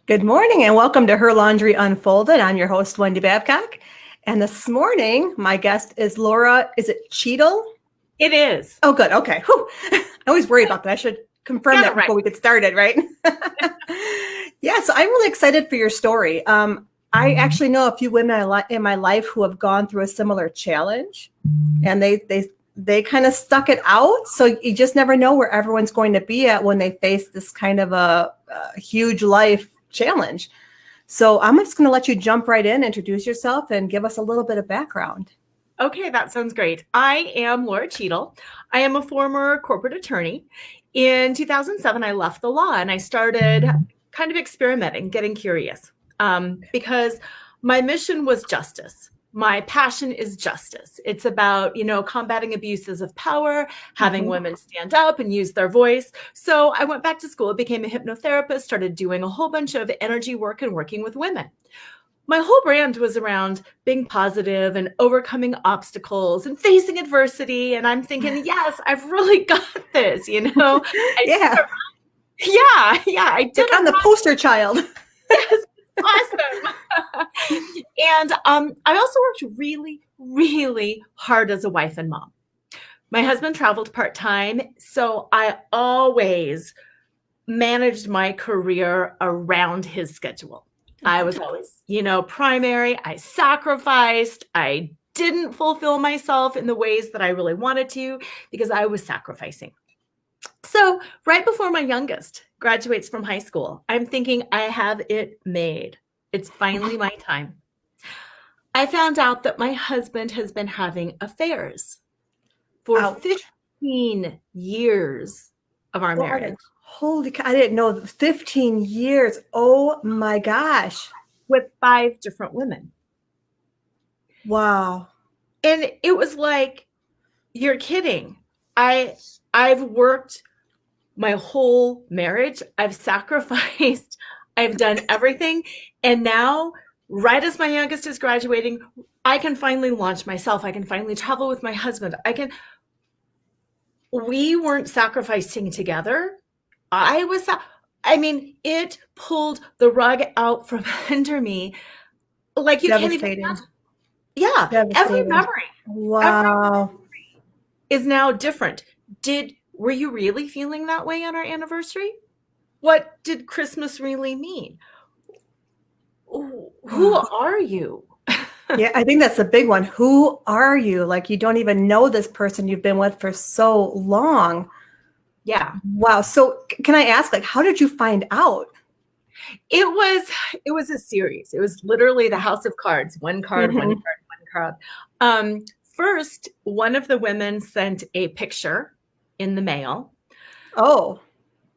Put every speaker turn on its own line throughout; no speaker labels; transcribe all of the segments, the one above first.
Good morning and welcome to Her Laundry Unfolded. I'm your host, Wendy Babcock. And this morning, my guest is Lora. Is it Cheadle?
It is.
Oh, good. Okay. Whew. I always worry about that. I should confirm that before we get started, right? Yeah, so I'm really excited for your story. I actually know a few women in my life who have gone through a similar challenge, and they kind of stuck it out. So you just never know where everyone's going to be at when they face this kind of a huge life challenge. So I'm just going to let you jump right in, introduce yourself, and give us a little bit of background.
Okay, that sounds great. I am Lora Cheadle. I am a former corporate attorney. In 2007, I left the law and I started kind of experimenting, getting curious, because my mission was justice. My passion is justice. It's about, combating abuses of power, having women stand up and use their voice. So I went back to school, became a hypnotherapist, started doing a whole bunch of energy work and working with women. My whole brand was around being positive and overcoming obstacles and facing adversity. And I'm thinking, yes, I've really got this,
Yeah.
I did.
I'm the poster child.
Yes. Awesome. And I also worked really, really hard as a wife and mom. My husband traveled part-time, so I always managed my career around his schedule. I was always, primary. I sacrificed. I didn't fulfill myself in the ways that I really wanted to because I was sacrificing. So right before my youngest graduates from high school, I'm thinking I have it made. It's finally my time. I found out that my husband has been having affairs for 15 years of our marriage.
Holy cow, I didn't know 15 years. Oh my gosh.
With 5 different women.
Wow.
And it was like, you're kidding. I've worked my whole marriage. I've sacrificed. I've done everything. And now, right as my youngest is graduating, I can finally launch myself. I can finally travel with my husband. We weren't sacrificing together. It pulled the rug out from under me. Like you can't even imagine. Yeah. Every memory.
Wow.
Every memory is now different. Were you really feeling that way on our anniversary? What did Christmas really mean? Who are you?
Yeah, I think that's the big one. Who are you? Like you don't even know this person you've been with for so long.
Yeah.
Wow. So can I ask, like, how did you find out?
It was a series. It was literally the house of cards. One card, one card, one card. First, one of the women sent a picture in the mail.
Oh,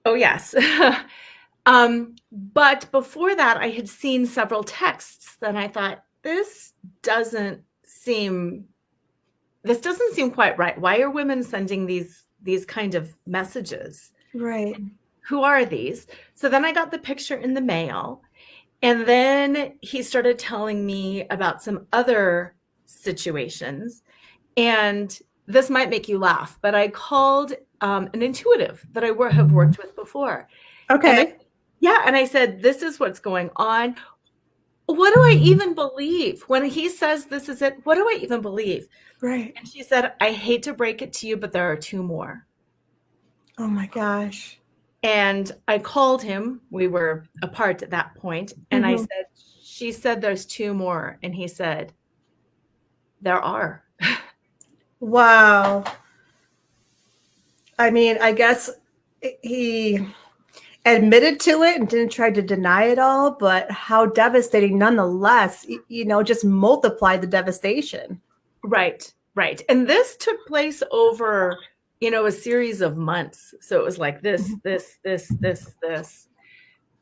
yes. But before that, I had seen several texts that I thought, this doesn't seem quite right. Why are women sending these kind of messages?
right.
Who are these? So then I got the picture in the mail, and then he started telling me about some other situations. And this might make you laugh, but I called an intuitive that I have worked with before.
Okay.
And I said, this is what's going on. What do I even believe? When he says this is it, what do I even believe?
Right.
And she said, I hate to break it to you, but there are 2 more.
Oh my gosh.
And I called him. We were apart at that point. And I said, she said there's 2 more. And he said, there are.
Wow. I mean, I guess he admitted to it and didn't try to deny it all, but how devastating nonetheless, just multiply the devastation.
Right. And this took place over, a series of months. So it was like this.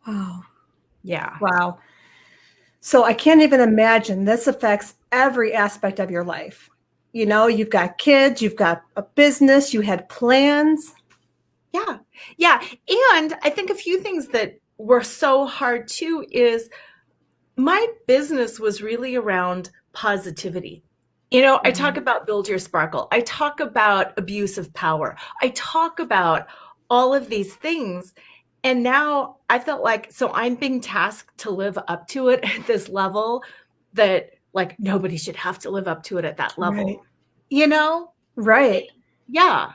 Wow.
Yeah.
Wow. So I can't even imagine this affects every aspect of your life. You've got kids, you've got a business, you had plans.
Yeah. And I think a few things that were so hard too is my business was really around positivity. I talk about build your sparkle. I talk about abuse of power. I talk about all of these things. And now I felt like, so I'm being tasked to live up to it at this level that like nobody should have to live up to it at that level,
Right.
you know?
Right.
Yeah.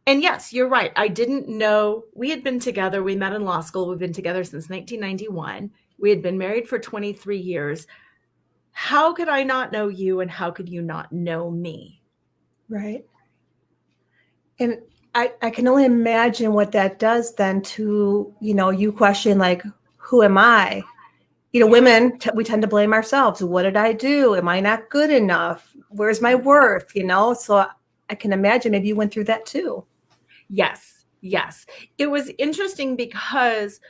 And yes, you're right. I didn't know we had been together. We met in law school. We've been together since 1991. We had been married for 23 years. How could I not know you and how could you not know me?
Right. And I can only imagine what that does then to, you question like, who am I? Women, we tend to blame ourselves. What did I do? Am I not good enough? Where's my worth? So I can imagine maybe you went through that too.
Yes. Yes. It was interesting because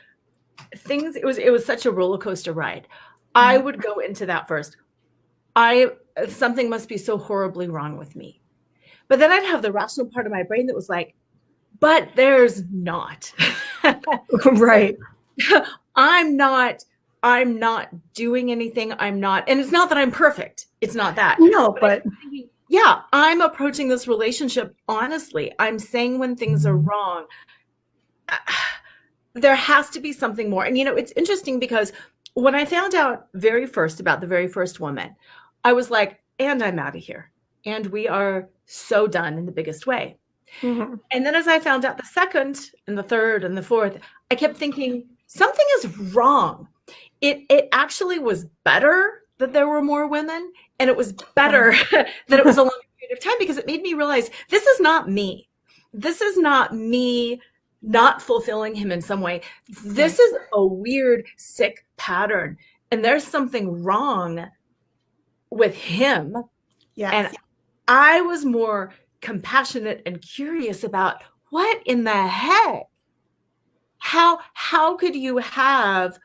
it was such a roller coaster ride. I would go into that first. Something must be so horribly wrong with me. But then I'd have the rational part of my brain that was like, but there's not.
Right.
I'm not doing anything. And it's not that I'm perfect. It's not that.
No, but
yeah, I'm approaching this relationship honestly. I'm saying when things are wrong. There has to be something more. And it's interesting because when I found out about the very first woman, I was like, and I'm out of here. And we are so done in the biggest way. Mm-hmm. And then as I found out the second and the third and the fourth, I kept thinking something is wrong. It actually was better that there were more women, and it was better that it was a long period of time, because it made me realize this is not me. This is not me not fulfilling him in some way. This is a weird, sick pattern. And there's something wrong with him.
Yes.
And I was more compassionate and curious about what in the heck? How could you have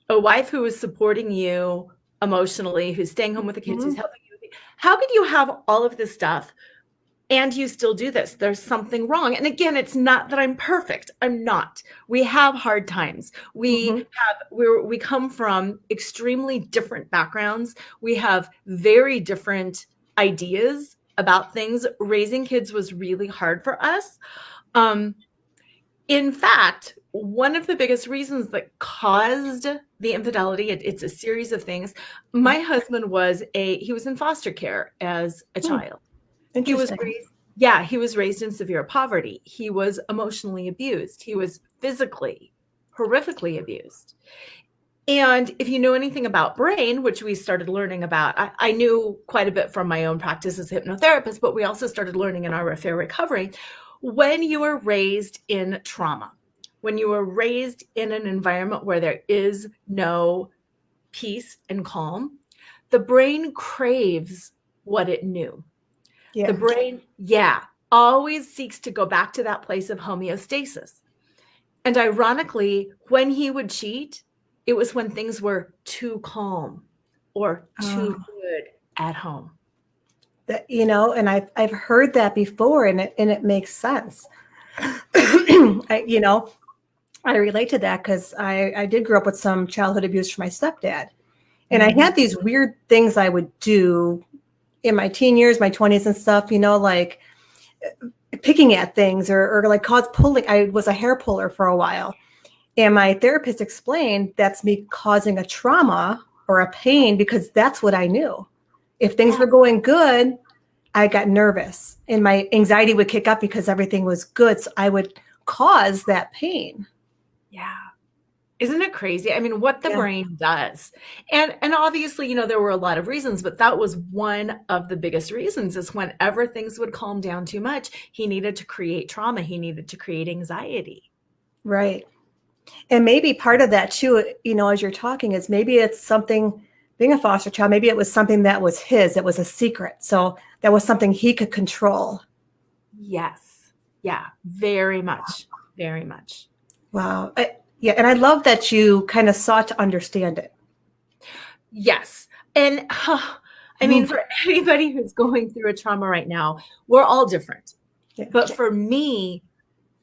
a wife who is supporting you emotionally, who's staying home with the kids, who's helping you? How could you have all of this stuff and you still do this? There's something wrong. And again, it's not that I'm perfect. I'm not. We have hard times. We come from extremely different backgrounds. We have very different ideas about things. Raising kids was really hard for us. In fact, one of the biggest reasons that caused the infidelity, it's a series of things. My husband was in foster care as a child. He was raised in severe poverty. He was emotionally abused. He was physically, horrifically abused. And if you know anything about brain, which we started learning about, I knew quite a bit from my own practice as a hypnotherapist, but we also started learning in our affair recovery. When you are raised in trauma, when you are raised in an environment where there is no peace and calm, the brain craves what it knew. Yeah. The brain, always seeks to go back to that place of homeostasis. And ironically, when he would cheat, it was when things were too calm or too good at home.
And I've heard that before, and it makes sense. I relate to that because I did grow up with some childhood abuse from my stepdad. And I had these weird things I would do in my teen years, my 20s and stuff, like picking at things or like pulling. I was a hair puller for a while. And my therapist explained that's me causing a trauma or a pain because that's what I knew. If things were going good, I got nervous and my anxiety would kick up because everything was good. So I would cause that pain.
Yeah. Isn't it crazy? I mean, what the brain does. And obviously, there were a lot of reasons, but that was one of the biggest reasons, is whenever things would calm down too much, he needed to create trauma. He needed to create anxiety.
Right. And maybe part of that too, as you're talking, is maybe it's something, being a foster child, maybe it was something that was his, it was a secret. So that was something he could control.
Yes. Yeah, very much. Very much.
Wow. And I love that you kind of sought to understand it.
Yes. And I mean, for anybody who's going through a trauma right now, we're all different. Yeah. But for me,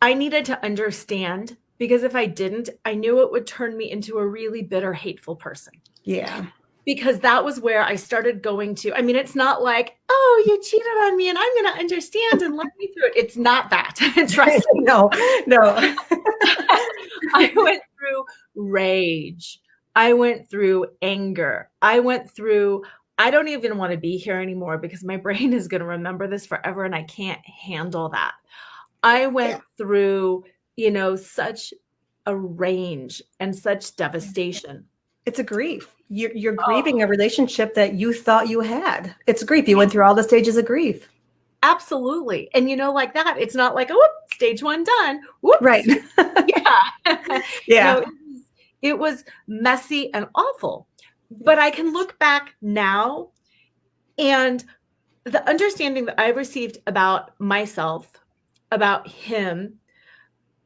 I needed to understand, because if I didn't, I knew it would turn me into a really bitter, hateful person.
Yeah.
because that was where I started going to, I mean, it's not like, oh, you cheated on me and I'm going to understand and let me through it. It's not that. Trust me.
No.
I went through rage. I went through anger. I went through, I don't even want to be here anymore because my brain is going to remember this forever and I can't handle that. I went through, such a range and such devastation.
It's a grief. You're grieving a relationship that you thought you had. It's grief. You went through all the stages of grief.
Absolutely. And like that, it's not like, oh, stage 1 done. Whoops.
Right.
Yeah. It was messy and awful. But I can look back now and the understanding that I've received about myself, about him,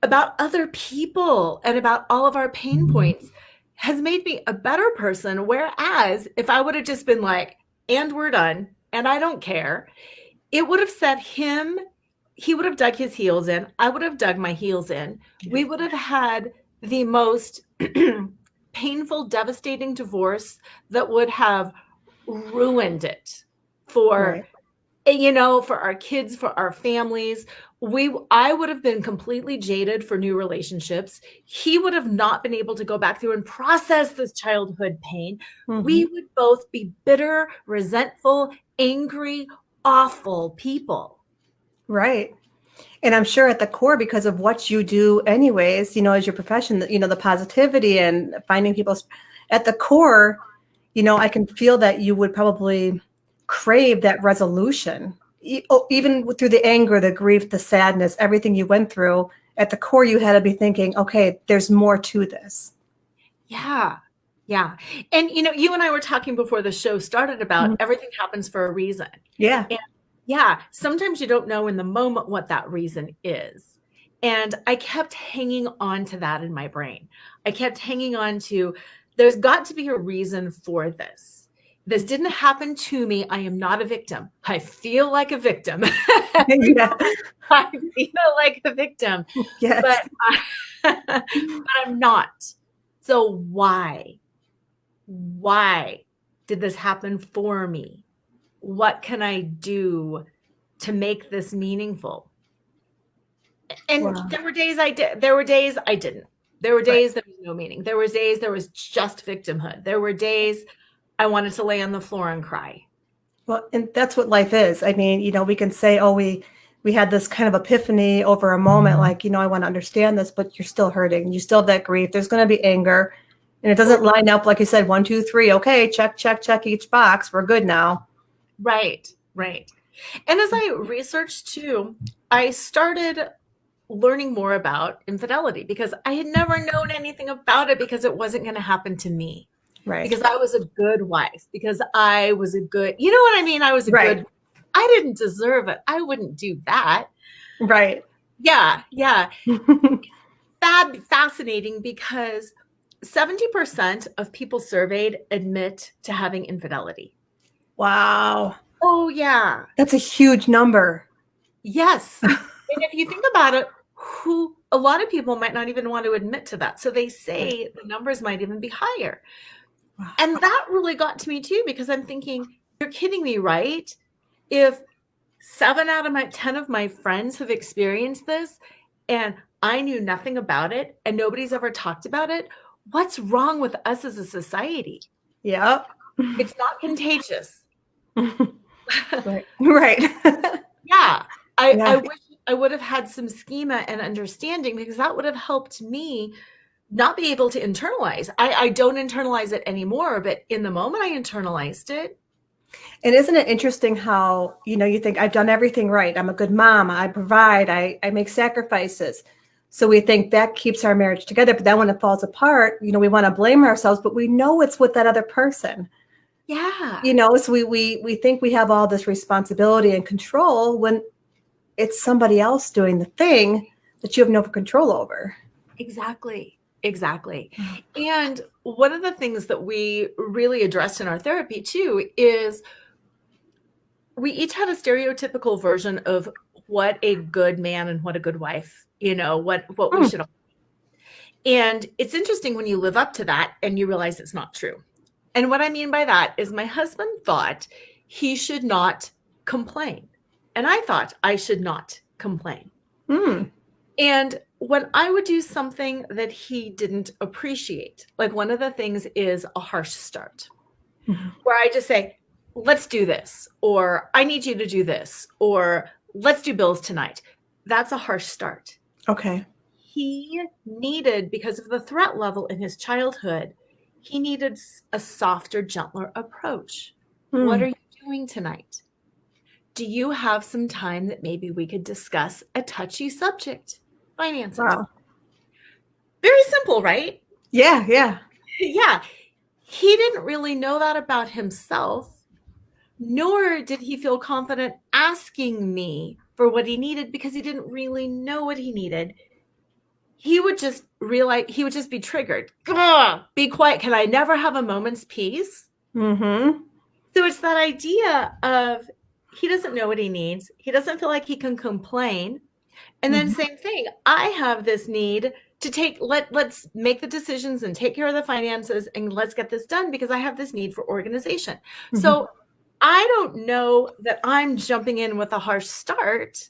about other people, and about all of our pain points has made me a better person. Whereas if I would have just been like, and we're done, and I don't care, it would have set him, he would have dug his heels in. I would have dug my heels in. We would have had the most painful, devastating divorce that would have ruined it for, for our kids, for our families. I would have been completely jaded for new relationships. He would have not been able to go back through and process this childhood pain. Mm-hmm. We would both be bitter, resentful, angry, awful people.
Right. And I'm sure at the core, because of what you do anyways, as your profession, the positivity and finding people at the core, I can feel that you would probably crave that resolution, even through the anger, the grief, the sadness, everything you went through. At the core, you had to be thinking, okay, there's more to this.
Yeah. Yeah. And, you and I were talking before the show started about everything happens for a reason.
Yeah.
And yeah. Sometimes you don't know in the moment what that reason is. And I kept hanging on to that in my brain. I kept hanging on to, there's got to be a reason for this. This didn't happen to me. I am not a victim. I feel like a victim. I feel like a victim.
Yes.
But I'm not. So why? Why did this happen for me? What can I do to make this meaningful? And there were days I did. There were days I didn't. There were days there was no meaning. There was days there was just victimhood. There were days I wanted to lay on the floor and cry.
Well, and that's what life is. I mean, we can say, oh, we had this kind of epiphany over a moment, like, I want to understand this, but you're still hurting. You still have that grief. There's going to be anger. And it doesn't line up, like you said, 1, 2, 3. Okay, check each box. We're good now.
Right. And as I researched too, I started learning more about infidelity because I had never known anything about it because it wasn't going to happen to me.
Right.
Because I was a good wife, because I was a good, you know what I mean? I was a good, I didn't deserve it. I wouldn't do that.
Right.
Yeah. Fascinating because 70% of people surveyed admit to having infidelity.
Wow.
Oh, yeah.
That's a huge number.
Yes. And if you think about it, a lot of people might not even want to admit to that. So they say the numbers might even be higher. Wow. And that really got to me too, because I'm thinking, you're kidding me, right? If 7 out of 10 of my friends have experienced this and I knew nothing about it and nobody's ever talked about it, what's wrong with us as a society?
Yeah.
It's not contagious.
Right.
Yeah. I wish I would have had some schema and understanding, because that would have helped me not be able to internalize. I don't internalize it anymore, but in the moment I internalized it.
And isn't it interesting how, you think I've done everything right. I'm a good mom. I provide, I make sacrifices. So we think that keeps our marriage together. But then when it falls apart, we want to blame ourselves, but we know it's with that other person.
Yeah.
So we think we have all this responsibility and control when it's somebody else doing the thing that you have no control over.
Exactly. And one of the things that we really addressed in our therapy too is we each had a stereotypical version of what a good man and what a good wife, what we should all be. And it's interesting when you live up to that and you realize it's not true. And what I mean by that is my husband thought he should not complain. And I thought I should not complain. And when I would do something that he didn't appreciate, like one of the things is a harsh start, where I just say, let's do this, or I need you to do this, or let's do bills tonight. That's a harsh start.
Okay.
He needed, because of the threat level in his childhood, he needed a softer, gentler approach. What are you doing tonight? Do you have some time that maybe we could discuss a touchy subject? Finances.
Wow.
Very simple, right?
Yeah, yeah.
Yeah. He didn't really know that about himself, nor did he feel confident asking me for what he needed because he didn't really know what he needed. He would just realize, he would just be triggered. Be quiet. Can I never have a moment's peace? So it's that idea of he doesn't know what he needs. He doesn't feel like he can complain. And then same thing. I have this need to take, let's make the decisions and take care of the finances and let's get this done because I have this need for organization. So I don't know that I'm jumping in with a harsh start,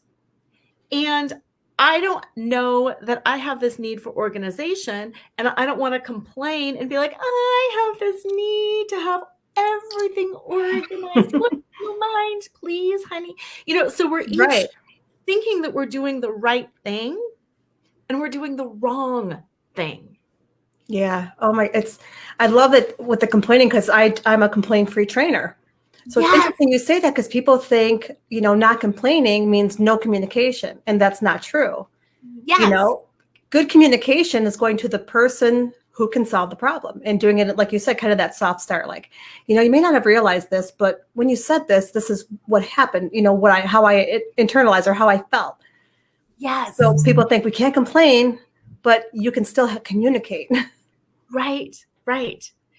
and I don't know that I have this need for organization, and I don't want to complain and be like, I have this need to have everything organized. Would you mind, please, honey? So we're each thinking that we're doing the right thing and we're doing the wrong thing.
Yeah. Oh my, I love it with the complaining because I'm a complaint-free trainer. So it's interesting you say that because people think, not complaining means no communication, and that's not true.
Yes.
Good communication is going to the person who can solve the problem and doing it, like you said, kind of that soft start. Like, you may not have realized this, but when you said this is what happened, how I internalized or how I felt.
Yes.
So people think we can't complain, but you can still communicate.
Right.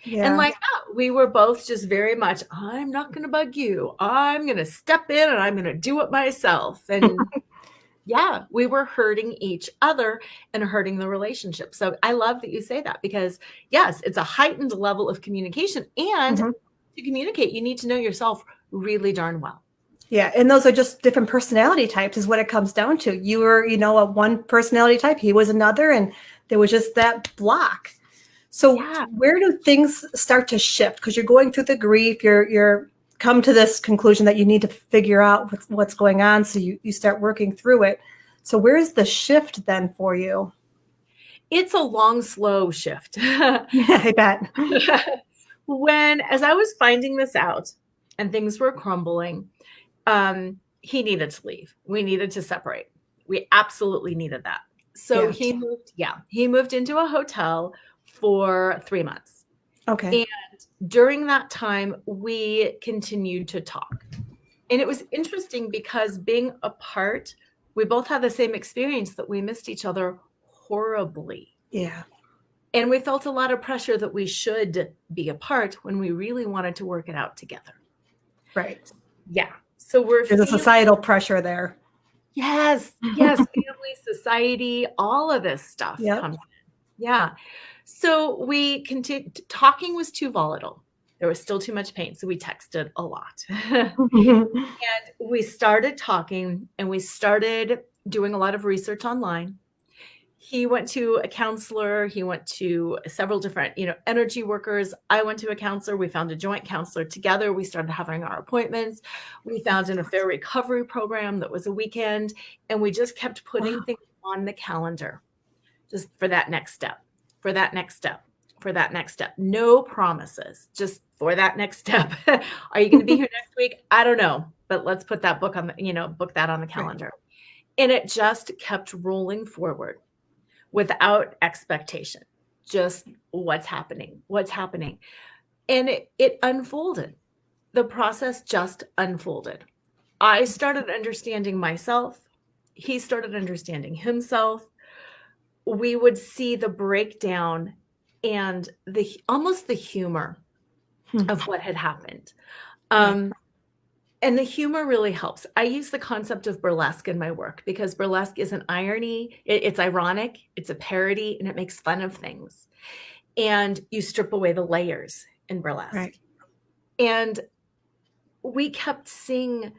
Yeah.
And like that, we were both just very much, I'm not going to bug you. I'm going to step in and I'm going to do it myself. And yeah, we were hurting each other and hurting the relationship. So I love that you say that because yes, it's a heightened level of communication, and to communicate, you need to know yourself really darn well.
Yeah. And those are just different personality types is what it comes down to. You were, a one personality type, he was another, and there was just that block. So where do things start to shift? Because you're going through the grief, you're come to this conclusion that you need to figure out what's going on. So you start working through it. So where's the shift then for you?
It's a long, slow shift.
Yeah, I bet.
As I was finding this out and things were crumbling, he needed to leave. We needed to separate. We absolutely needed that. So he moved into a hotel for 3 months.
Okay.
And during that time, we continued to talk. And it was interesting because being apart, we both had the same experience that we missed each other horribly.
Yeah.
And we felt a lot of pressure that we should be apart when we really wanted to work it out together.
Right.
Yeah. So there's
a societal pressure there.
Yes. Family, society, all of this stuff comes in. Yeah. So we continued. Talking was too volatile. There was still too much pain. So we texted a lot. And we started talking and we started doing a lot of research online. He went to a counselor. He went to several different, energy workers. I went to a counselor. We found a joint counselor together. We started having our appointments. We found an affair recovery program that was a weekend. And we just kept putting things on the calendar just for that next step, for that next step, for that next step. No promises, just for that next step. Are you going to be here next week? I don't know, but let's put that book on the, book that on the calendar. Right. And it just kept rolling forward without expectation, just what's happening. And it unfolded. The process just unfolded. I started understanding myself. He started understanding himself. We would see the breakdown and almost the humor of what had happened. And the humor really helps. I use the concept of burlesque in my work because burlesque is an irony. It's ironic, it's a parody, and it makes fun of things. And you strip away the layers in burlesque.
Right.
And we kept seeing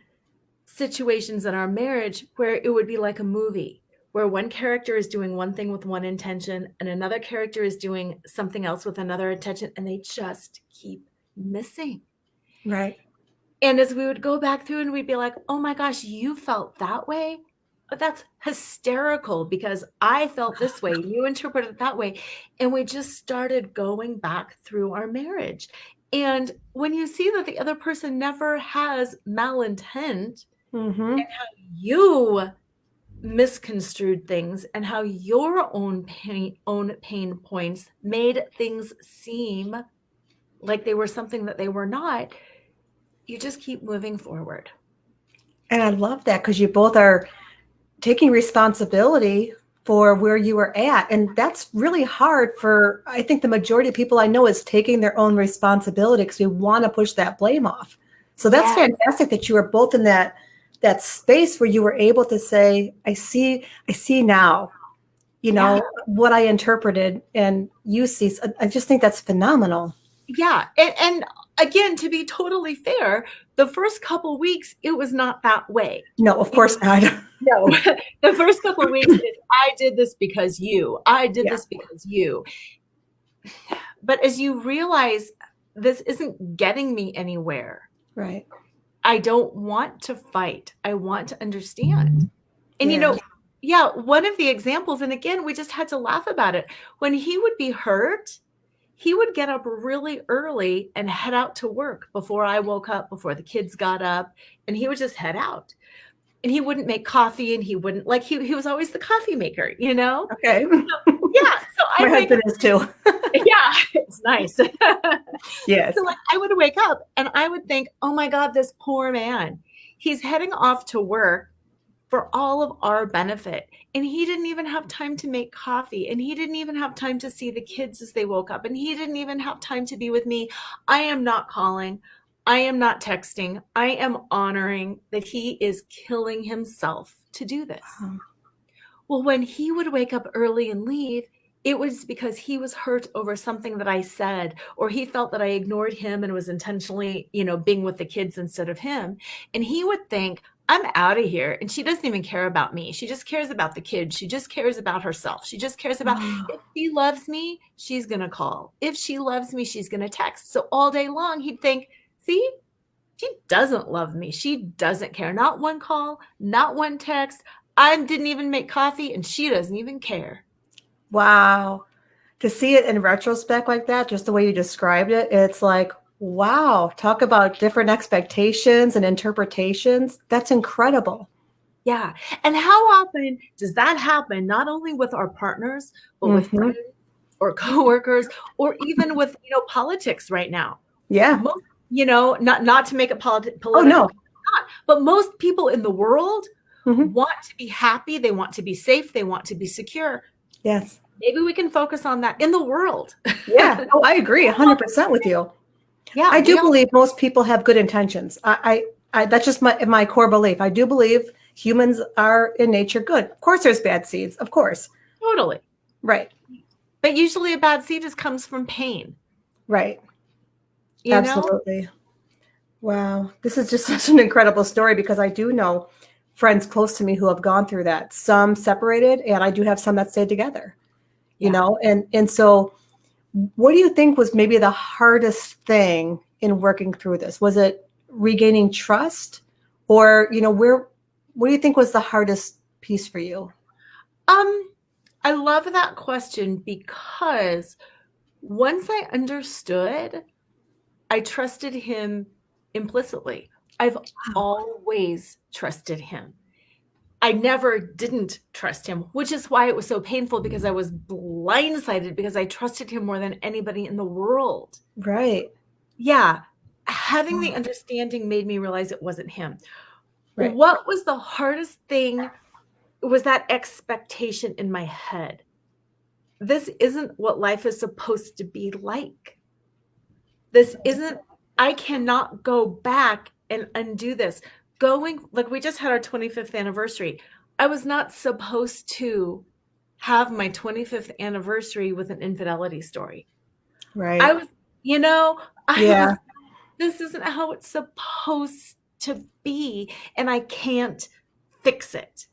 situations in our marriage where it would be like a movie, where one character is doing one thing with one intention and another character is doing something else with another intention, and they just keep missing.
Right.
And as we would go back through and we'd be like, oh my gosh, you felt that way? But that's hysterical because I felt this way. You interpreted it that way. And we just started going back through our marriage. And when you see that the other person never has malintent,
Mm-hmm.
and how you misconstrued things and how your own pain points made things seem like they were something that they were not, you just keep moving forward.
And I love that because you both are taking responsibility for where you were at. And that's really hard for, I think the majority of people I know is taking their own responsibility because we want to push that blame off. So that's fantastic that you were both in that space where you were able to say, I see now, what I interpreted and you see. I just think that's phenomenal.
Yeah. And again, to be totally fair, the first couple weeks, it was not that way.
No, of course not.
No, the first couple of weeks, I did this because you. I did this because you. But as you realize, this isn't getting me anywhere.
Right.
I don't want to fight. I want to understand. And, one of the examples, and again, we just had to laugh about it. When he would be hurt, he would get up really early and head out to work before I woke up, before the kids got up, and he would just head out. And he wouldn't make coffee, and he wouldn't he was always the coffee maker,
Okay.
So
my husband is too.
Yeah, it's nice.
Yes.
So I would wake up and I would think, oh my God, this poor man, he's heading off to work for all of our benefit. And he didn't even have time to make coffee. And he didn't even have time to see the kids as they woke up. And he didn't even have time to be with me. I am not calling. I am not texting. I am honoring that he is killing himself to do this. Well, when he would wake up early and leave, it was because he was hurt over something that I said, or he felt that I ignored him and was intentionally, being with the kids instead of him. And he would think, I'm out of here. And she doesn't even care about me. She just cares about the kids. She just cares about herself. She just cares about, if she loves me, she's going to call. If she loves me, she's going to text. So all day long, he'd think, see, she doesn't love me. She doesn't care. Not one call, not one text. I didn't even make coffee and she doesn't even care.
Wow. To see it in retrospect like that, just the way you described it, it's like, wow, talk about different expectations and interpretations. That's incredible.
Yeah. And how often does that happen, not only with our partners, but with friends or coworkers, or even with, politics right now?
Yeah.
Most, not to make it political.
Oh, no.
But most people in the world want to be happy. They want to be safe. They want to be secure.
Yes.
Maybe we can focus on that in the world.
Yeah. Oh, I agree 100% with you.
Yeah.
I do believe most people have good intentions. I that's just my core belief. I do believe humans are in nature good. Of course, there's bad seeds. Of course.
Totally.
Right.
But usually a bad seed just comes from pain.
Right.
You
Absolutely.
know?
Wow. This is just such an incredible story because I do know friends close to me who have gone through that. Some separated, and I do have some that stayed together. And so what do you think was maybe the hardest thing in working through this? Was it regaining trust, or what do you think was the hardest piece for you?
I love that question because once I understood, I trusted him implicitly. I've always trusted him. I never didn't trust him, which is why it was so painful, because I was blindsided because I trusted him more than anybody in the world.
Right.
Yeah. Having the understanding made me realize it wasn't him.
Right.
What was the hardest thing was that expectation in my head. This isn't what life is supposed to be like. This isn't, I cannot go back and undo this. We just had our 25th anniversary. I was not supposed to have my 25th anniversary with an infidelity story.
Right.
You know,
Yeah.
this isn't how it's supposed to be, and I can't fix it.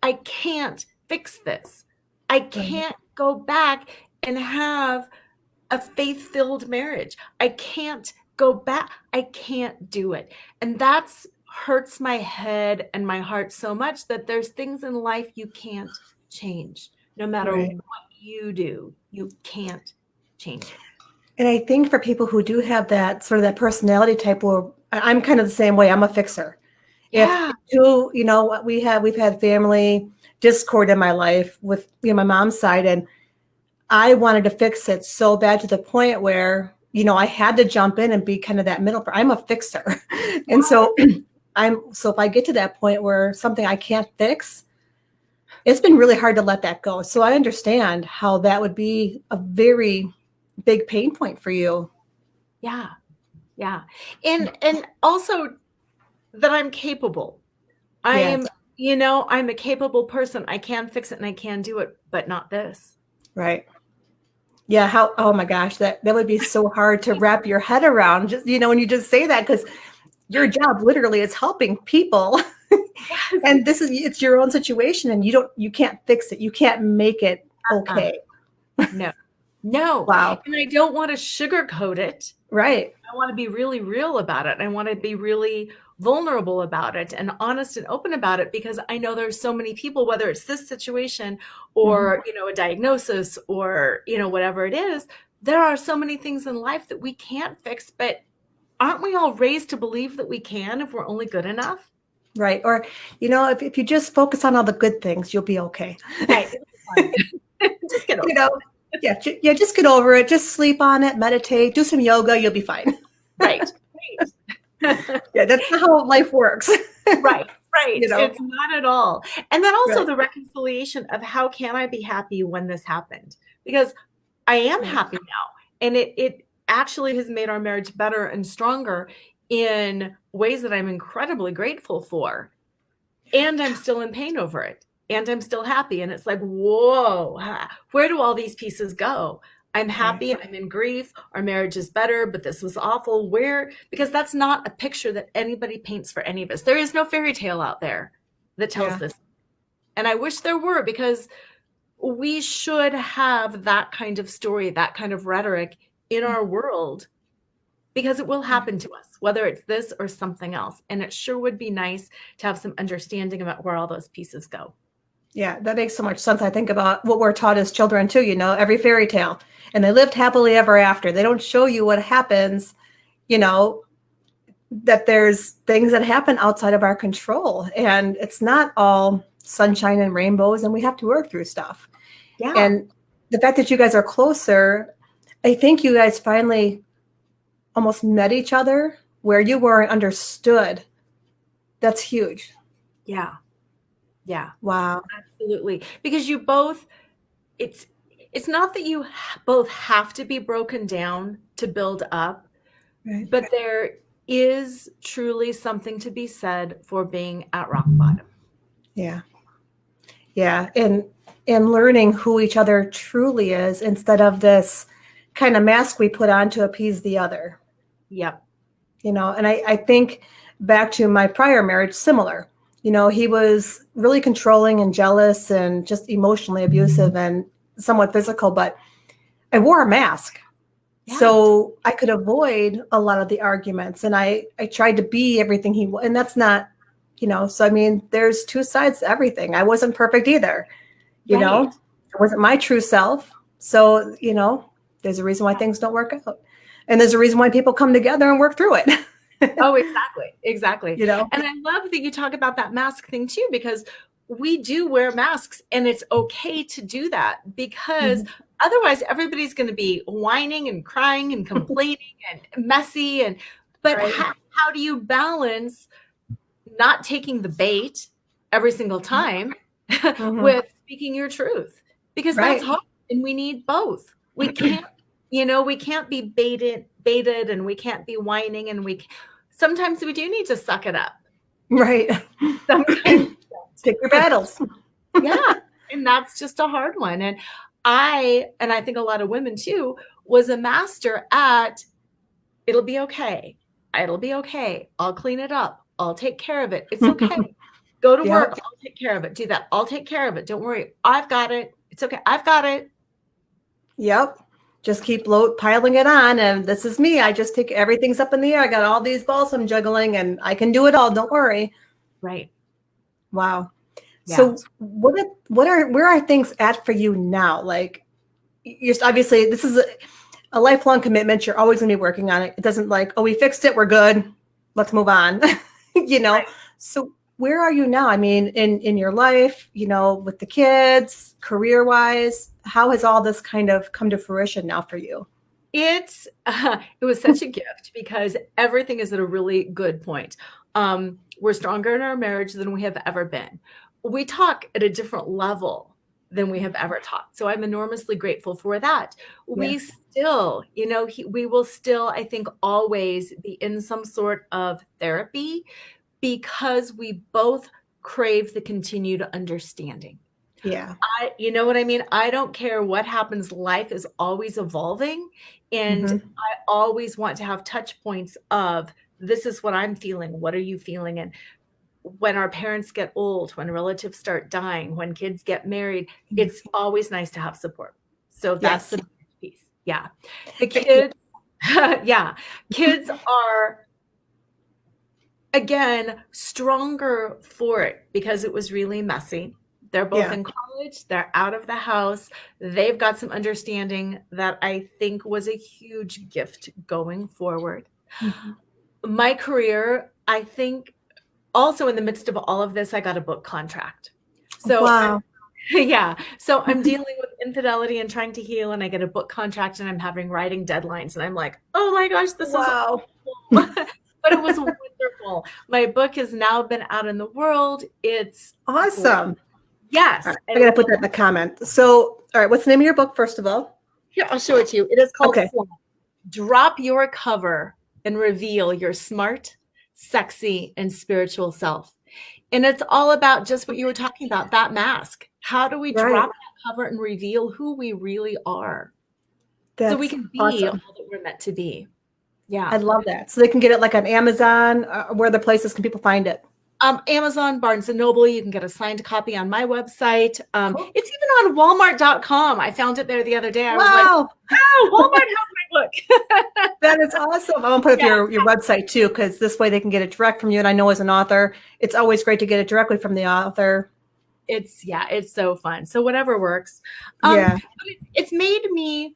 I can't fix this. I
Right.
can't go back and have a faith-filled marriage. I can't go back. I can't do it. And that's hurts my head and my heart so much, that there's things in life you can't change. No matter
Right.
what you do, you can't change it.
And I think for people who do have that sort of that personality type, where I'm kind of the same way. I'm a fixer. If
Yeah.
you, we've had family discord in my life with, my mom's side, and I wanted to fix it so bad to the point where, I had to jump in and be kind of that middle. I'm a fixer. And so so if I get to that point where something I can't fix, it's been really hard to let that go. So I understand how that would be a very big pain point for you.
Yeah. Yeah. And also that I'm capable. I
Yes.
am, I'm a capable person. I can fix it and I can do it, but not this.
Right. Yeah. Oh my gosh, that would be so hard to wrap your head around, just, when you just say that, because your job literally is helping people.
Yes.
And it's your own situation, and you can't fix it. You can't make it okay.
No.
Wow.
And I don't want to sugarcoat it.
Right.
I want to be really real about it. I want to be really vulnerable about it and honest and open about it, because I know there's so many people, whether it's this situation or, a diagnosis or, whatever it is, there are so many things in life that we can't fix, but aren't we all raised to believe that we can if we're only good enough?
Right. Or, if you just focus on all the good things, you'll be okay.
Right. Just get over it.
Yeah, just get over it. Just sleep on it, meditate, do some yoga, you'll be fine.
Right.
Yeah, that's not how life works.
Right. It's not at all. And then also the reconciliation of, how can I be happy when this happened? Because I am happy now. And it actually has made our marriage better and stronger in ways that I'm incredibly grateful for. And I'm still in pain over it. And I'm still happy. And it's like, whoa, where do all these pieces go? I'm happy. Right. I'm in grief. Our marriage is better, but this was awful. Because that's not a picture that anybody paints for any of us. There is no fairy tale out there that tells this. And I wish there were, because we should have that kind of story, that kind of rhetoric in our world, because it will happen to us, whether it's this or something else. And it sure would be nice to have some understanding about where all those pieces go.
Yeah, that makes so much sense. I think about what we're taught as children too, every fairy tale, and they lived happily ever after. They don't show you what happens, that there's things that happen outside of our control, and it's not all sunshine and rainbows, and we have to work through stuff.
Yeah.
And the fact that you guys are closer, I think you guys finally almost met each other where you weren't understood. That's huge.
Yeah. Yeah.
Wow.
Absolutely. Because you both, it's not that you both have to be broken down to build up,
right.
But there is truly something to be said for being at rock bottom.
Yeah. Yeah. And learning who each other truly is, instead of this kind of mask we put on to appease the other.
Yep.
And I think back to my prior marriage, similar. He was really controlling and jealous and just emotionally abusive and somewhat physical, but I wore a mask. Yes. So I could avoid a lot of the arguments, and I tried to be everything he was, and that's not, so I mean, there's two sides to everything. I wasn't perfect either, it wasn't my true self. So, there's a reason why things don't work out, and there's a reason why people come together and work through it.
Oh, exactly. And I love that you talk about that mask thing too, because we do wear masks, and it's okay to do that, because otherwise everybody's going to be whining and crying and complaining and messy. But how do you balance not taking the bait every single time with speaking your truth? Because that's hard, and we need both. We can't, we can't be baited, and we can't be whining, and sometimes we do need to suck it up.
Right. Sometimes pick your battles.
Yeah. And that's just a hard one. And I think a lot of women too, was a master at, it'll be okay. It'll be okay. I'll clean it up. I'll take care of it. It's okay. Go to work. I'll take care of it. Do that. I'll take care of it. Don't worry. I've got it. It's okay. I've got it.
Yep. Just keep piling it on. And this is me. I just take everything's up in the air. I got all these balls I'm juggling and I can do it all. Don't worry.
Right.
Wow. Yeah. So where are things at for you now? Like, you're obviously, this is a lifelong commitment. You're always going to be working on it. It doesn't like, oh, we fixed it. We're good. Let's move on. Right. So where are you now? I mean, in your life, with the kids, career-wise, how has all this kind of come to fruition now for you?
It was such a gift because everything is at a really good point. We're stronger in our marriage than we have ever been. We talk at a different level than we have ever talked. So I'm enormously grateful for that. Yeah. We still, we will still, I think, always be in some sort of therapy because we both crave the continued understanding.
Yeah.
You know what I mean? I don't care what happens. Life is always evolving. And I always want to have touch points of, this is what I'm feeling. What are you feeling? And when our parents get old, when relatives start dying, when kids get married, it's always nice to have support. So that's the piece. Yeah. The kids, kids are, again, stronger for it because it was really messy. They're both in college. They're out of the house. They've got some understanding that I think was a huge gift going forward. My career, I think, also in the midst of all of this, I got a book contract. So
wow.
So I'm dealing with infidelity and trying to heal, and I get a book contract and I'm having writing deadlines. And I'm like, oh my gosh, this is awful. But it was wonderful. My book has now been out in the world. It's
awesome.
Yes.
Right, I got to put that in the comment. So, all right, what's the name of your book, first of all?
Here, I'll show it to you. It is called FLAUNT. Drop Your Cover and Reveal Your Smart, Sexy, and Spiritual Self. And it's all about just what you were talking about, that mask. How do we drop that cover and reveal who we really are? So we can be all that we're meant to be. Yeah.
I love that. So they can get it like on Amazon. Where other places can people find it?
Amazon, Barnes & Noble. You can get a signed copy on my website. It's even on Walmart.com. I found it there the other day. I was like, oh, Walmart has my book.
That is awesome. I'm going to put up your website too, because this way they can get it direct from you. And I know as an author, it's always great to get it directly from the author.
It's so fun. So whatever works. It's made me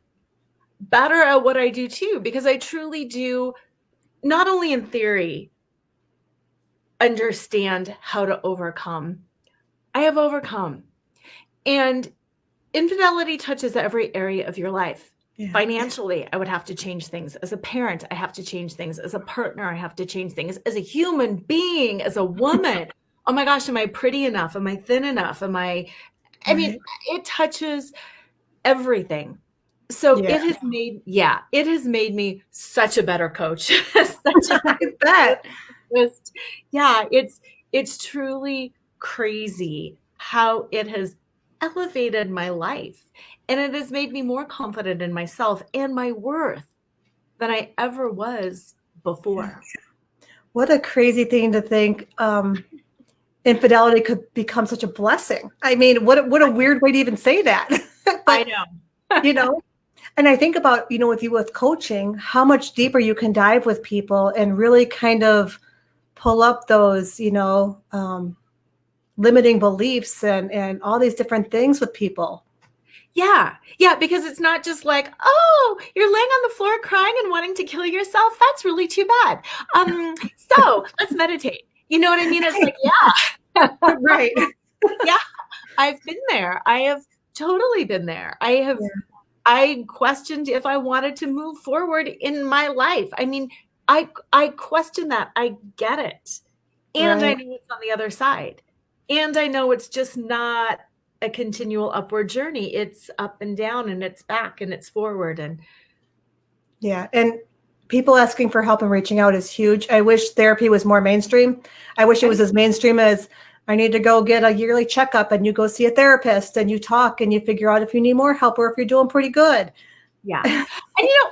better at what I do too, because I truly do, not only in theory, understand how to overcome. I have overcome. And infidelity touches every area of your life. Financially, I would have to change things. As a parent, I have to change things. As a partner, I have to change things. As a human being, as a woman, oh my gosh, am I pretty enough? Am I thin enough? I mean, it touches everything. So it has made me such a better coach.
I bet.
It's truly crazy how it has elevated my life, and it has made me more confident in myself and my worth than I ever was before.
What a crazy thing to think. Infidelity could become such a blessing. I mean, what a weird way to even say that. But,
I know.
And I think about, with coaching, how much deeper you can dive with people and really kind of pull up those, limiting beliefs and all these different things with people.
Yeah, because it's not just like, oh, you're laying on the floor crying and wanting to kill yourself. That's really too bad. So let's meditate. You know what I mean? It's like,
right.
I've been there. I have totally been there. I questioned if I wanted to move forward in my life. I mean, I question that. I get it. And I know it's on the other side. And I know it's just not a continual upward journey. It's up and down, and it's back, and it's forward. And people asking for help and reaching out is huge. I wish therapy was more mainstream. I wish it was as mainstream as I need to go get a yearly checkup and you go see a therapist and you talk and you figure out if you need more help or if you're doing pretty good. Yeah. And,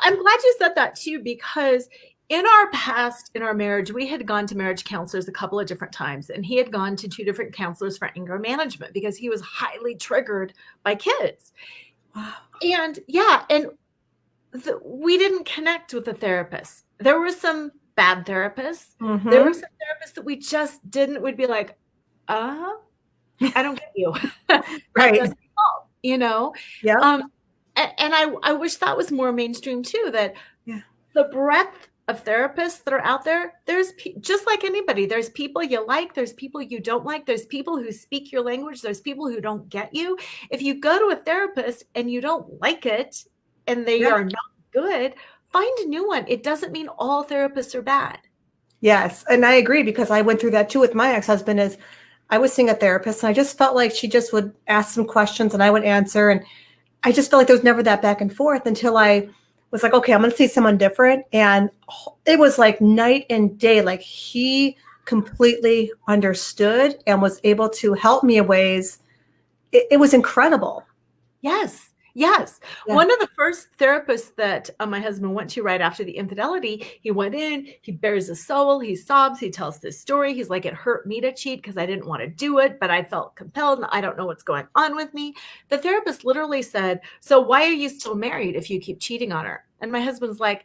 I'm glad you said that too, because in our past, in our marriage, we had gone to marriage counselors a couple of different times, and he had gone to 2 different counselors for anger management because he was highly triggered by kids.
Wow.
And we didn't connect with the therapist. There were some bad therapists.
Mm-hmm.
There were some therapists that we just didn't, we'd be like, I don't get you.
Right.
Doesn't help,
Yeah.
And I wish that was more mainstream too, that the breadth of therapists that are out there, there's just like anybody, there's people you like, there's people you don't like, there's people who speak your language, there's people who don't get you. If you go to a therapist and you don't like it and they are not good, find a new one. It doesn't mean all therapists are bad.
Yes. And I agree, because I went through that too with my ex-husband. Is I was seeing a therapist, and I just felt like she just would ask some questions and I would answer. And I just felt like there was never that back and forth until I was like, okay, I'm going to see someone different. And it was like night and day. Like, he completely understood and was able to help me in ways. It was incredible.
Yes. Yes. Yeah. One of the first therapists that my husband went to right after the infidelity, he went in, he bears his soul, he sobs, he tells this story. He's like, it hurt me to cheat because I didn't want to do it, but I felt compelled and I don't know what's going on with me. The therapist literally said, so why are you still married if you keep cheating on her? And my husband's like,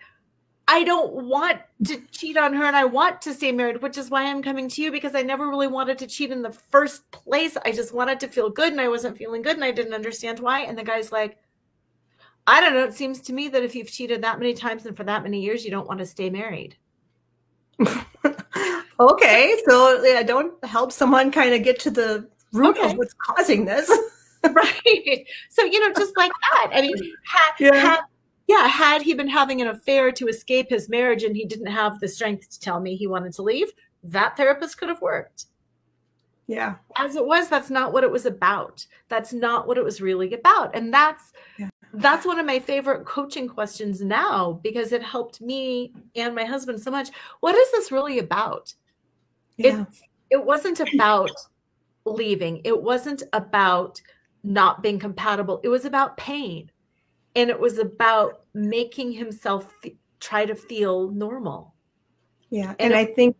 I don't want to cheat on her and I want to stay married, which is why I'm coming to you, because I never really wanted to cheat in the first place. I just wanted to feel good and I wasn't feeling good and I didn't understand why. And the guy's like, I don't know. It seems to me that if you've cheated that many times and for that many years, you don't want to stay married.
Okay. So don't help someone kind of get to the root of what's causing this.
Right. So, just like that. I mean, had he been having an affair to escape his marriage and he didn't have the strength to tell me he wanted to leave, that therapist could have worked.
Yeah.
As it was, that's not what it was about. That's not what it was really about. And that's one of my favorite coaching questions now, because it helped me and my husband so much. What is this really about? Yeah. It wasn't about leaving. It wasn't about not being compatible. It was about pain. And it was about making himself try to feel normal.
Yeah. And I think,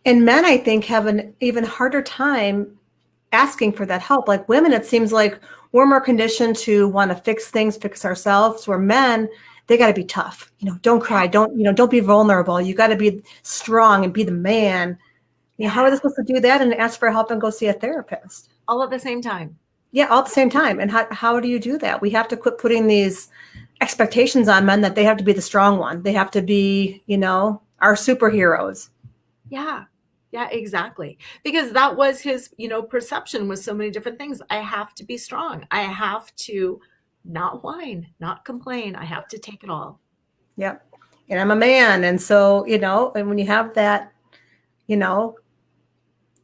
and men, I think, have an even harder time asking for that help. Like women, it seems like we're more conditioned to want to fix things, fix ourselves. Where men, they got to be tough. Don't cry. Don't be vulnerable. You got to be strong and be the man. How are they supposed to do that and ask for help and go see a therapist?
All at the same time.
Yeah, all at the same time. And how do you do that? We have to quit putting these expectations on men that they have to be the strong one. They have to be, our superheroes.
Yeah. Yeah, exactly. Because that was his, perception with so many different things. I have to be strong. I have to not whine, not complain. I have to take it all.
Yep. And I'm a man. And so, and when you have that,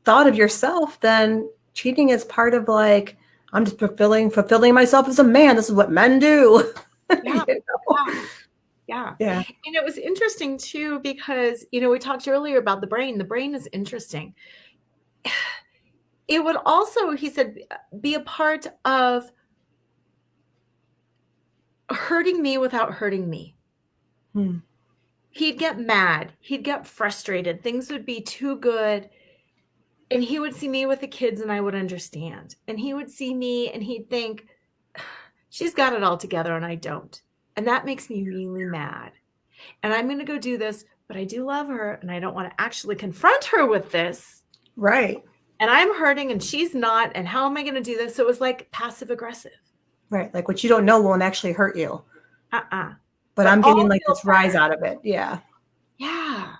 thought of yourself, then cheating is part of like, I'm just fulfilling myself as a man. This is what men do.
Yeah. Yeah. And it was interesting too, because, we talked earlier about the brain. The brain is interesting. It would also, he said, be a part of hurting me without hurting me. He'd get mad. He'd get frustrated. Things would be too good. And he would see me with the kids and I would understand. And he would see me and he'd think, she's got it all together and I don't. And that makes me really mad. And I'm going to go do this, but I do love her and I don't want to actually confront her with this.
Right.
And I'm hurting and she's not. And how am I going to do this? So it was like passive aggressive.
Right. Like what you don't know won't actually hurt you. But I'm getting like this rise out of it. Yeah.
Yeah.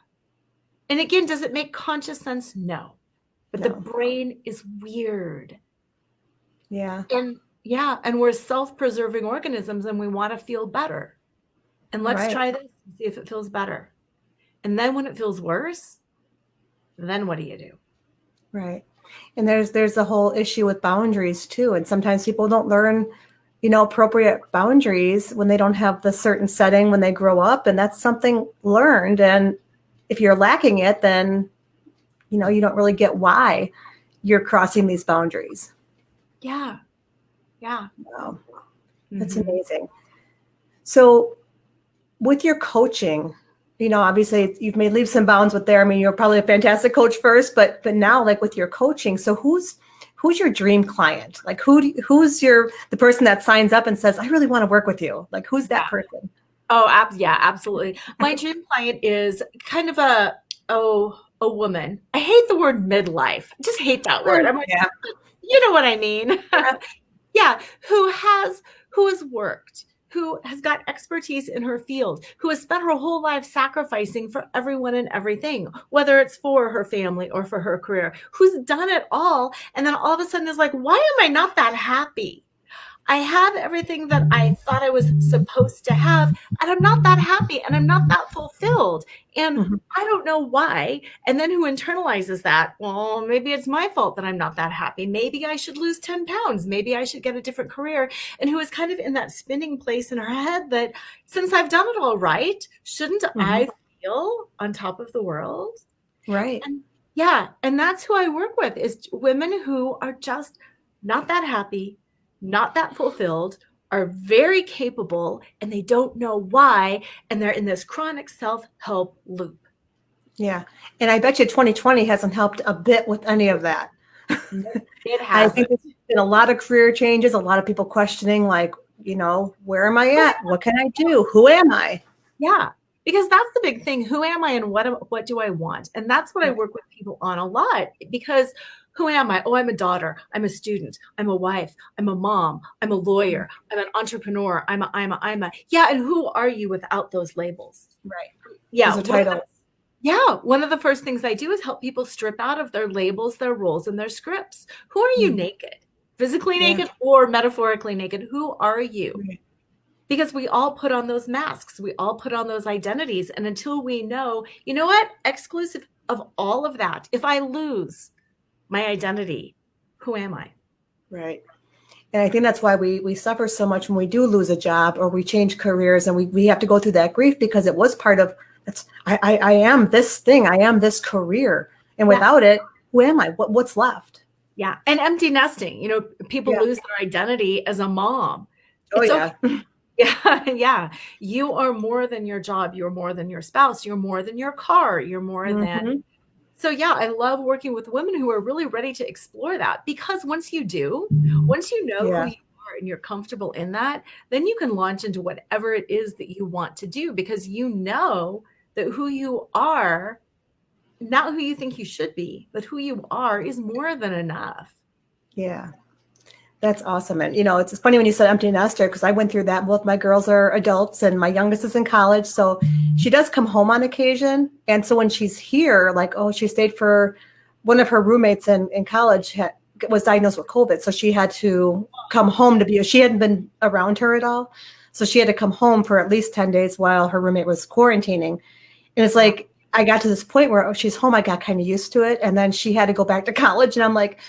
And again, does it make conscious sense? No. But the brain is weird.
Yeah.
And we're self-preserving organisms and we want to feel better. And let's try this and see if it feels better. And then when it feels worse, then what do you do?
Right. And there's a whole issue with boundaries too. And sometimes people don't learn, appropriate boundaries when they don't have the certain setting when they grow up. And that's something learned. And if you're lacking it, then you don't really get why you're crossing these boundaries.
Yeah.
Wow. That's amazing. So with your coaching, obviously you've made leaps and bounds with there. I mean, you're probably a fantastic coach first, but now like with your coaching, so who's your dream client? Like who's the person that signs up and says, I really want to work with you? Like who's that person?
Oh, yeah, absolutely. My dream client is kind of a woman. I hate the word midlife. I just hate that word. I'm like, you know what I mean? Yeah, who has worked, who has got expertise in her field, who has spent her whole life sacrificing for everyone and everything, whether it's for her family or for her career, who's done it all. And then all of a sudden is like, why am I not that happy? I have everything that I thought I was supposed to have, and I'm not that happy, and I'm not that fulfilled. And I don't know why. And then who internalizes that? Well, maybe it's my fault that I'm not that happy. Maybe I should lose 10 pounds. Maybe I should get a different career. And who is kind of in that spinning place in her head that since I've done it all right, shouldn't I feel on top of the world?
Right.
And that's who I work with, is women who are just not that happy, not that fulfilled, are very capable, and they don't know why, and they're in this chronic self-help loop.
Yeah. And I bet you 2020 hasn't helped a bit with any of that.
It hasn't.
I think there's been a lot of career changes, a lot of people questioning, like, where am I at? What can I do? Who am I?
Yeah. Because that's the big thing. Who am I and what do I want? And that's what I work with people on a lot, because who am I? Oh, I'm a daughter. I'm a student. I'm a wife. I'm a mom. I'm a lawyer. I'm an entrepreneur. I'm a. Yeah. And who are you without those labels?
Right.
Yeah.
Those are titles.
One of the first things I do is help people strip out of their labels, their roles, and their scripts. Who are you naked? Physically naked or metaphorically naked? Who are you? Right. Because we all put on those masks. We all put on those identities. And until we know, you know what? Exclusive of all of that, if I lose my identity, who am I? Right.
And I think that's why we suffer so much when we do lose a job or we change careers, and we have to go through that grief, because it was part of, I am this thing. I am this career. And without it, who am I? What's left?
Yeah. And empty nesting, people lose their identity as a mom.
Oh, yeah.
Okay. Yeah. You are more than your job. You're more than your spouse. You're more than your car. You're more than. So I love working with women who are really ready to explore that, because once you know who you are and you're comfortable in that, then you can launch into whatever it is that you want to do, because you know that who you are, not who you think you should be, but who you are is more than enough.
Yeah. That's awesome. And, it's funny when you said empty nester, because I went through that. Both my girls are adults and my youngest is in college. So she does come home on occasion. And so when she's here, like, she stayed for one of her roommates in college was diagnosed with COVID. So she had to come home she hadn't been around her at all. So she had to come home for at least 10 days while her roommate was quarantining. And it's like, I got to this point where she's home. I got kind of used to it. And then she had to go back to college. And I'm like,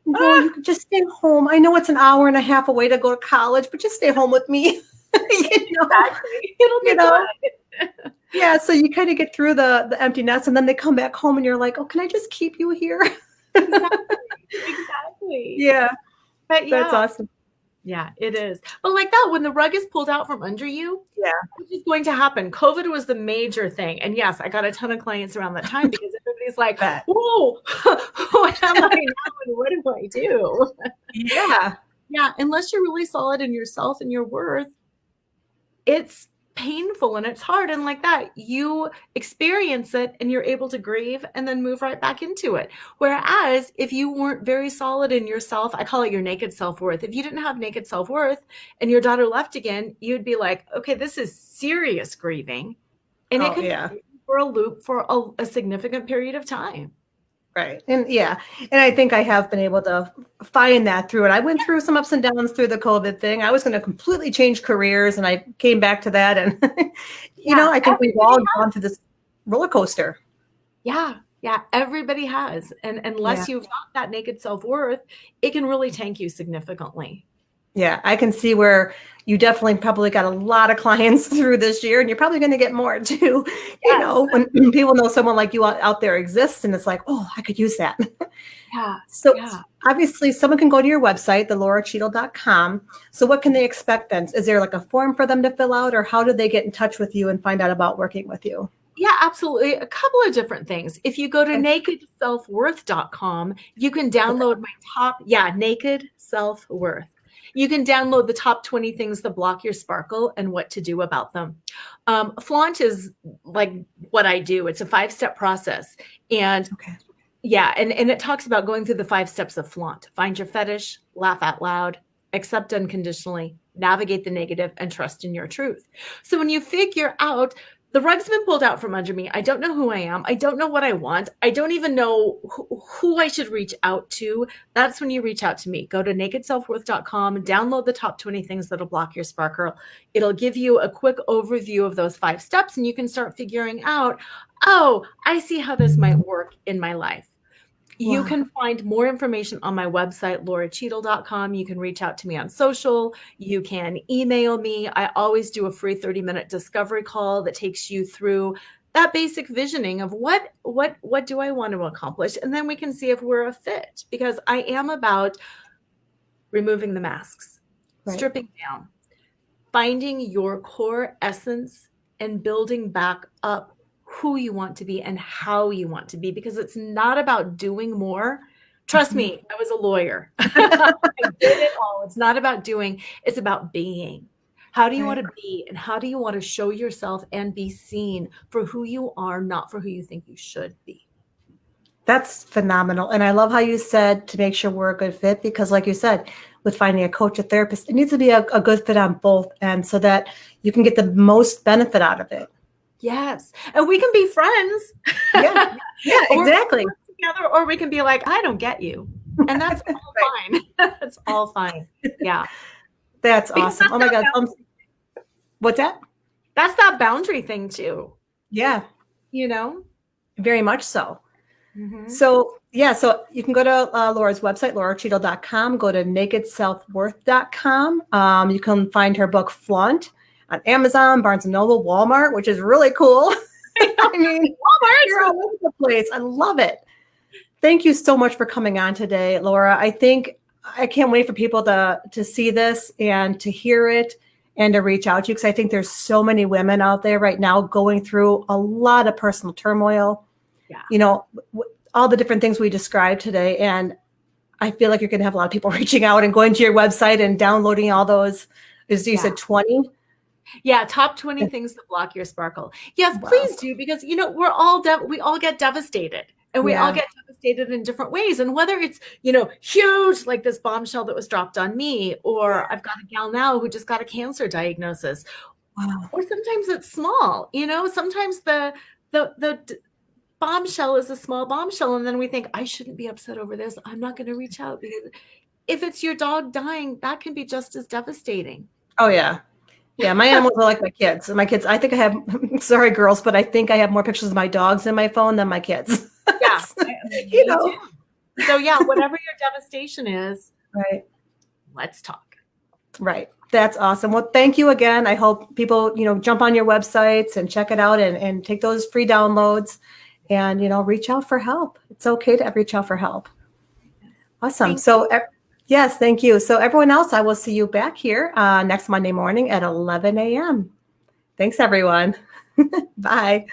no, you can just stay home. I know it's an hour and a half away to go to college, but just stay home with me.
Exactly. It'll be good.
Yeah. So you kind of get through the emptiness, and then they come back home and you're like, can I just keep you here?
Exactly.
Yeah.
But
that's awesome.
Yeah, it is. But like that, when the rug is pulled out from under you, which is going to happen. COVID was the major thing. And yes, I got a ton of clients around that time, because everybody's like, whoa, who am I now and what do I do? Yeah. Unless you're really solid in yourself and your worth, it's painful and it's hard. And like that, you experience it and you're able to grieve and then move right back into it. Whereas if you weren't very solid in yourself, I call it your naked self-worth. If you didn't have naked self-worth and your daughter left again, you'd be like, okay, this is serious grieving. And it could be for a loop for a significant period of time.
Right. And and I think I have been able to find that through it. I went through some ups and downs through the COVID thing. I was going to completely change careers, and I came back to that. And, I think we've all gone through this roller coaster.
Yeah. Everybody has. And unless you've got that naked self-worth, it can really tank you significantly.
Yeah, I can see where you definitely probably got a lot of clients through this year, and you're probably going to get more too. You
Yes.
know, when people know someone like you out there exists, and it's like, oh, I could use that.
Yeah.
So
Yeah.
obviously, someone can go to your website, theloracheadle.com. So what can they expect then? Is there like a form for them to fill out, or how do they get in touch with you and find out about working with you?
Yeah, absolutely. A couple of different things. If you go to nakedselfworth.com, you can download my naked self-worth. You can download the top 20 things that block your sparkle and what to do about them. Flaunt is like what I do. It's a 5-step process. And yeah, and it talks about going through the 5 steps of flaunt. Find your fetish, laugh out loud, accept unconditionally, navigate the negative, and trust in your truth. So when you figure out the rug's been pulled out from under me, I don't know who I am, I don't know what I want, I don't even know who I should reach out to, that's when you reach out to me. Go to nakedselfworth.com, download the top 20 things that'll block your sparkle. It'll give you a quick overview of those 5 steps, and you can start figuring out, oh, I see how this might work in my life. You can find more information on my website, loracheadle.com. You can reach out to me on social. You can email me. I always do a free 30-minute discovery call that takes you through that basic visioning of what do I want to accomplish? And then we can see if we're a fit, because I am about removing the masks, stripping down, finding your core essence and building back up who you want to be and how you want to be, because it's not about doing more. Trust me, I was a lawyer. I did it all. It's not about doing, it's about being. How do you want to be, and how do you want to show yourself and be seen for who you are, not for who you think you should be?
That's phenomenal. And I love how you said to make sure we're a good fit, because like you said, with finding a coach, a therapist, it needs to be a good fit on both ends so that you can get the most benefit out of it.
Yes. And we can be friends.
Yeah, exactly.
Together, or we can be like, I don't get you. And that's all fine. That's all fine. Yeah.
That's awesome. Oh my God. What's that?
That's that boundary thing too.
Yeah.
You know?
Very much so. So yeah, so you can go to Lora's website, loracheadle.com, go to nakedselfworth.com. You can find her book, Flaunt, on Amazon, Barnes & Noble, Walmart, which is really cool. I mean, Walmart, you're all over the place. I love it. Thank you so much for coming on today, Lora. I can't wait for people to see this and to hear it and to reach out to you, because I think there's so many women out there right now going through a lot of personal turmoil. Yeah. You know, all the different things we described today. And I feel like you're going to have a lot of people reaching out and going to your website and downloading all those. You said 20?
Yeah, top 20 things that block your sparkle. Yes, please do, because we all get devastated, and we all get devastated in different ways. And whether it's, huge, like this bombshell that was dropped on me, or I've got a gal now who just got a cancer diagnosis, or sometimes it's small, sometimes the bombshell is a small bombshell, and then we think, I shouldn't be upset over this, I'm not going to reach out, because if it's your dog dying, that can be just as devastating.
Oh yeah. Yeah, my animals are like my kids. And my kids, I think I have, sorry girls, but I think I have more pictures of my dogs in my phone than my kids.
Yeah. So yeah, whatever your devastation is, let's talk.
Right. That's awesome. Well, thank you again. I hope people, jump on your websites and check it out and take those free downloads and, reach out for help. It's okay to reach out for help. Awesome. Yes, thank you. So everyone else, I will see you back here next Monday morning at 11 a.m. Thanks, everyone. Bye.